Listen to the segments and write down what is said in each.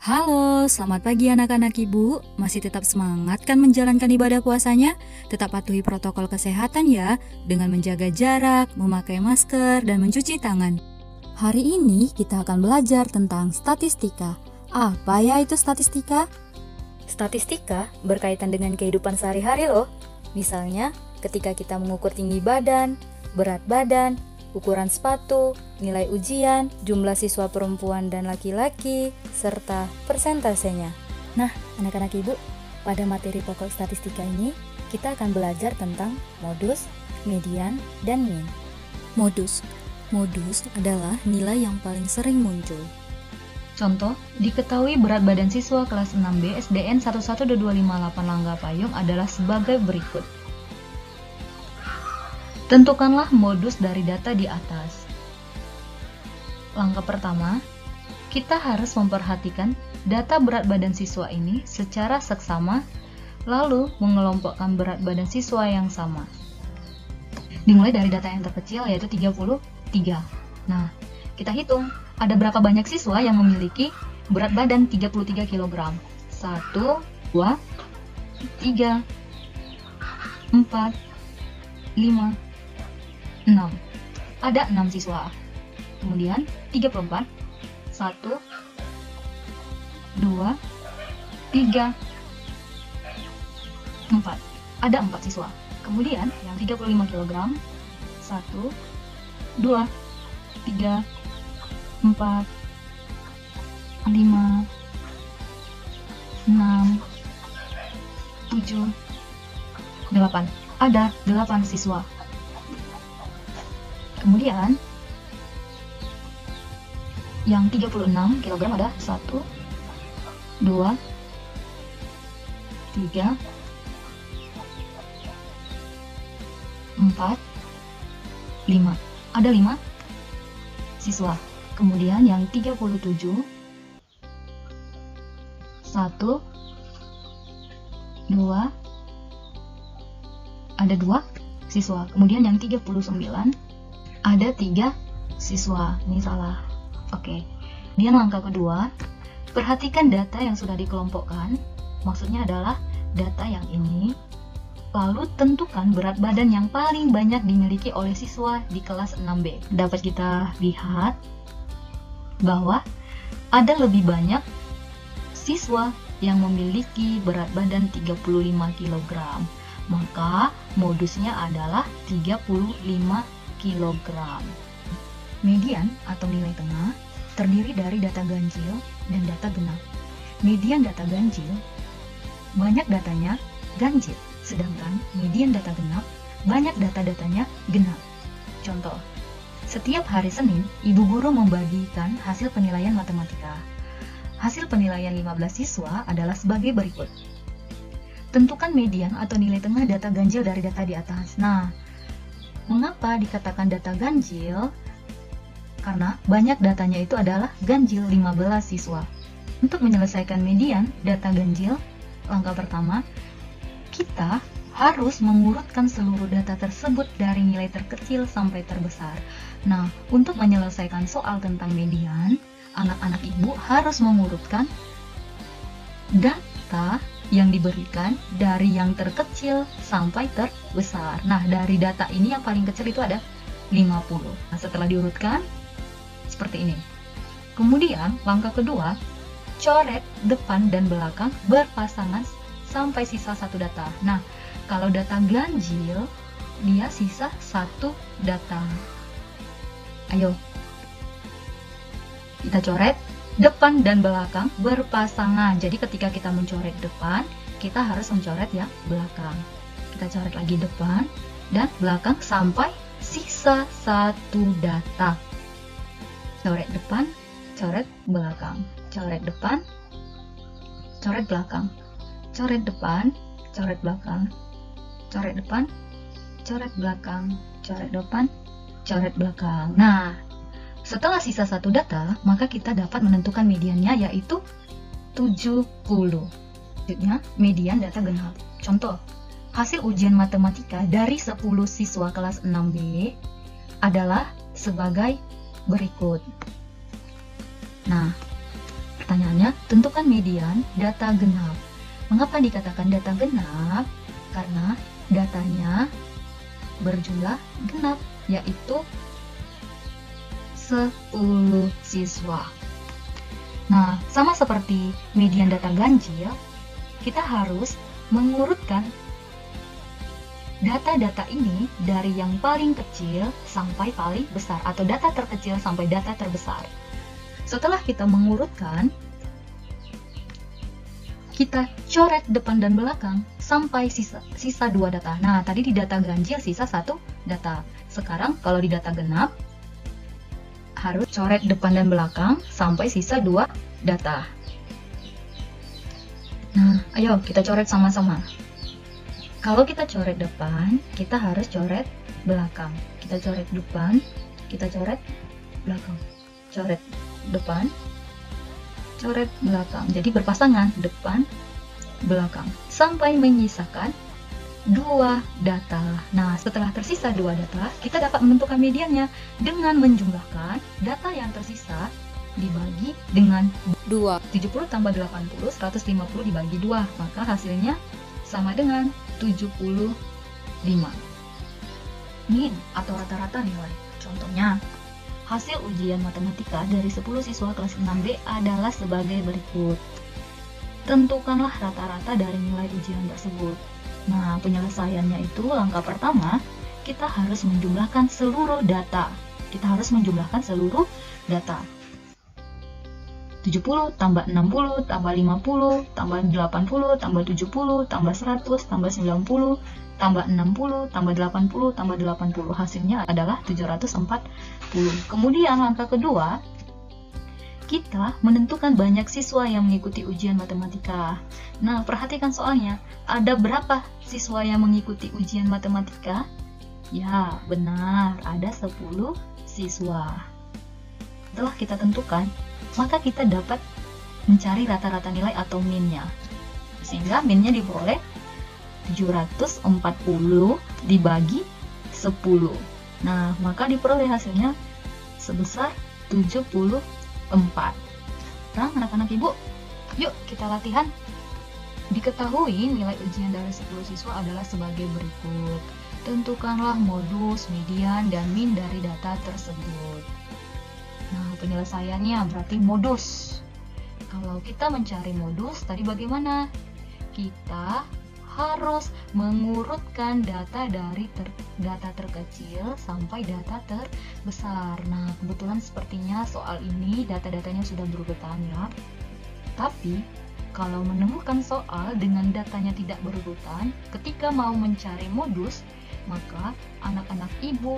Halo, selamat pagi anak-anak ibu. Masih tetap semangat kan menjalankan ibadah puasanya? Tetap patuhi protokol kesehatan ya, dengan menjaga jarak, memakai masker, dan mencuci tangan. Hari ini kita akan belajar tentang statistika. Apa ya itu statistika? Statistika berkaitan dengan kehidupan sehari-hari loh. Misalnya, ketika kita mengukur tinggi badan, berat badan, ukuran sepatu, nilai ujian, jumlah siswa perempuan dan laki-laki, serta persentasenya. Nah, anak-anak ibu, pada materi pokok statistika ini, kita akan belajar tentang modus, median, dan mean. Modus adalah nilai yang paling sering muncul. Contoh, diketahui berat badan siswa kelas 6B SDN 11258 Langgapayung adalah sebagai berikut. Tentukanlah modus dari data di atas. Langkah pertama, kita harus memperhatikan data berat badan siswa ini secara seksama, lalu mengelompokkan berat badan siswa yang sama. Dimulai dari data yang terkecil yaitu 33. Nah, kita hitung ada berapa banyak siswa yang memiliki berat badan 33 kg. 1, 2, 3, 4, 5, 6. Ada 6 siswa. Kemudian 34. 1, 2, 3, 4. Ada 4 siswa. Kemudian yang 35 kg. 1, 2, 3, 4, 5, 6, 7, 8. Ada 8 siswa. Kemudian yang 36 kg ada 1, 2, 3, 4, 5. Ada 5 siswa. Kemudian yang 37 1, 2, ada 2 siswa. Kemudian yang 39 ada 3 siswa. Ini salah. Oke. Kemudian langkah kedua, perhatikan data yang sudah dikelompokkan. Maksudnya adalah data yang ini. Lalu tentukan berat badan yang paling banyak dimiliki oleh siswa di kelas 6B. Dapat kita lihat bahwa ada lebih banyak siswa yang memiliki berat badan 35 kg. Maka modusnya adalah 35 kg. Median atau nilai tengah terdiri dari data ganjil dan data genap. Median data ganjil banyak datanya ganjil, sedangkan median data genap banyak data-datanya genap. Contoh, setiap hari Senin, ibu guru membagikan hasil penilaian matematika. Hasil penilaian 15 siswa adalah sebagai berikut. Tentukan median atau nilai tengah data ganjil dari data di atas. Nah, mengapa dikatakan data ganjil? Karena banyak datanya itu adalah ganjil 15 siswa. Untuk menyelesaikan median data ganjil, langkah pertama, kita harus mengurutkan seluruh data tersebut dari nilai terkecil sampai terbesar. Nah, untuk menyelesaikan soal tentang median, anak-anak ibu harus mengurutkan data yang diberikan dari yang terkecil sampai terbesar. Nah, dari data ini yang paling kecil itu ada 50. Nah, setelah diurutkan, seperti ini. Kemudian, langkah kedua, coret depan dan belakang berpasangan sampai sisa satu data. Nah, kalau data ganjil, dia sisa satu data. Ayo, kita coret depan dan belakang berpasangan. Jadi ketika kita mencoret depan, kita harus mencoret yang belakang. Kita coret lagi depan dan belakang sampai sisa satu data. Coret depan, coret belakang. Coret depan, coret belakang. Coret depan, coret belakang. Coret depan, coret belakang. Coret depan, coret belakang. Nah, setelah sisa satu data, maka kita dapat menentukan mediannya yaitu 70. Selanjutnya, median data genap. Contoh, hasil ujian matematika dari 10 siswa kelas 6B adalah sebagai berikut. Nah, pertanyaannya, tentukan median data genap. Mengapa dikatakan data genap? Karena datanya berjumlah genap, yaitu 10 siswa. Nah, sama seperti median data ganjil, kita harus mengurutkan data-data ini dari yang paling kecil sampai paling besar, atau data terkecil sampai data terbesar. Setelah kita mengurutkan, kita coret depan dan belakang sampai sisa 2 data. Nah, tadi di data ganjil sisa 1 data. Sekarang kalau di data genap, harus coret depan dan belakang sampai sisa 2 data. Nah, ayo kita coret sama-sama. Kalau kita coret depan, kita harus coret belakang. Kita coret depan, kita coret belakang. Coret depan, coret belakang. Jadi berpasangan depan, belakang. Sampai menyisakan 2 data. Nah, setelah tersisa 2 data, kita dapat menentukan mediannya dengan menjumlahkan data yang tersisa dibagi dengan 2. 70 tambah 80, 150 dibagi 2. Maka hasilnya sama dengan 75. Min atau rata-rata nilai. Contohnya, hasil ujian matematika dari 10 siswa kelas 6B adalah sebagai berikut. Tentukanlah rata-rata dari nilai ujian tersebut. Nah, penyelesaiannya itu langkah pertama, kita harus menjumlahkan seluruh data. Kita harus menjumlahkan seluruh data. 70 tambah 60 tambah 50 tambah 80 tambah 70 tambah 100 tambah 90 tambah 60 tambah 80 tambah 80. Hasilnya adalah 740. Kemudian langkah kedua, kita menentukan banyak siswa yang mengikuti ujian matematika. Nah, perhatikan soalnya, ada berapa siswa yang mengikuti ujian matematika? Ya, benar, ada 10 siswa. Setelah kita tentukan, maka kita dapat mencari rata-rata nilai atau min-nya. Sehingga min-nya diperoleh 740 dibagi 10. Nah, maka diperoleh hasilnya sebesar 74. Nah, anak-anak ibu, yuk kita latihan. Diketahui nilai ujian dari 10 siswa adalah sebagai berikut. Tentukanlah modus, median, dan min dari data tersebut. Nah, penyelesaiannya berarti modus. Kalau kita mencari modus, tadi bagaimana? Kita harus mengurutkan data dari data terkecil sampai data terbesar. Nah, kebetulan sepertinya soal ini data-datanya sudah berurutan ya. Tapi, kalau menemukan soal dengan datanya tidak berurutan, ketika mau mencari modus, maka anak-anak ibu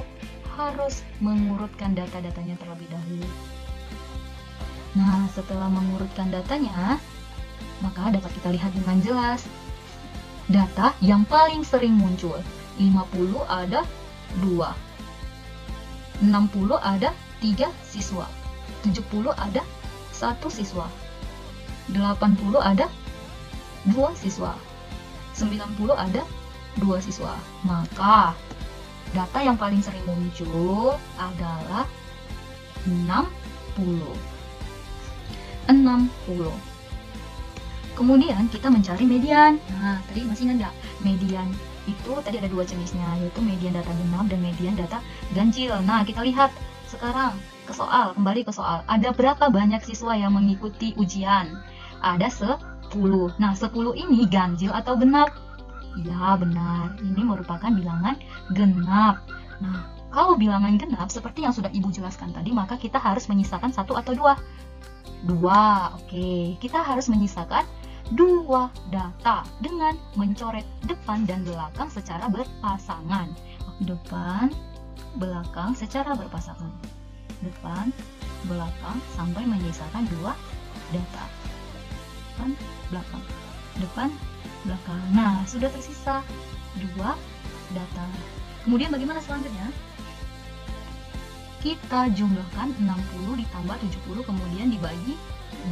harus mengurutkan data-datanya terlebih dahulu. Nah, setelah mengurutkan datanya, maka dapat kita lihat dengan jelas data yang paling sering muncul. 50 ada 2, 60 ada 3 siswa, 70 ada 1 siswa, 80 ada 2 siswa, 90 ada 2 siswa. Maka data yang paling sering muncul adalah 60. Kemudian kita mencari median. Nah, tadi masih ingat nggak? Median itu tadi ada 2 jenisnya, yaitu median data genap dan median data ganjil. Nah, kita lihat sekarang ke soal, kembali ke soal. Ada berapa banyak siswa yang mengikuti ujian? Ada 10. Nah, 10 ini ganjil atau genap? Ya, benar. Ini merupakan bilangan genap. Nah, kalau bilangan genap seperti yang sudah Ibu jelaskan tadi, maka kita harus menyisakan 1 atau 2? 2. Oke, kita harus menyisakan 2 data dengan mencoret depan dan belakang secara berpasangan. Depan, belakang secara berpasangan. Depan, belakang sampai menyisakan 2 data. Depan, belakang. Depan, belakang. Nah, sudah tersisa 2 data. Kemudian bagaimana selanjutnya? Kita jumlahkan 60 ditambah 70 kemudian dibagi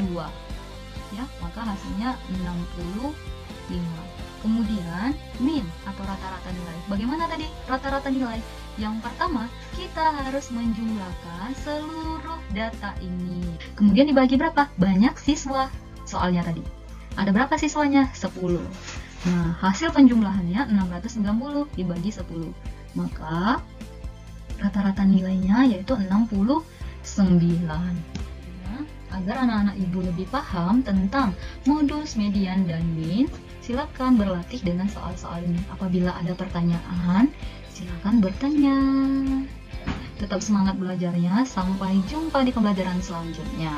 2. Ya, maka hasilnya 65. Kemudian min atau rata-rata nilai. Bagaimana tadi rata-rata nilai? Yang pertama, kita harus menjumlahkan seluruh data ini. Kemudian dibagi berapa? Banyak siswa. Soalnya tadi. Ada berapa siswanya? 10. Nah, hasil penjumlahannya 690 dibagi 10. Maka rata-rata nilainya yaitu 69. Agar anak-anak ibu lebih paham tentang modus, median, dan min, silakan berlatih dengan soal-soal ini. Apabila ada pertanyaan, silakan bertanya. Tetap semangat belajarnya. Sampai jumpa di pembelajaran selanjutnya.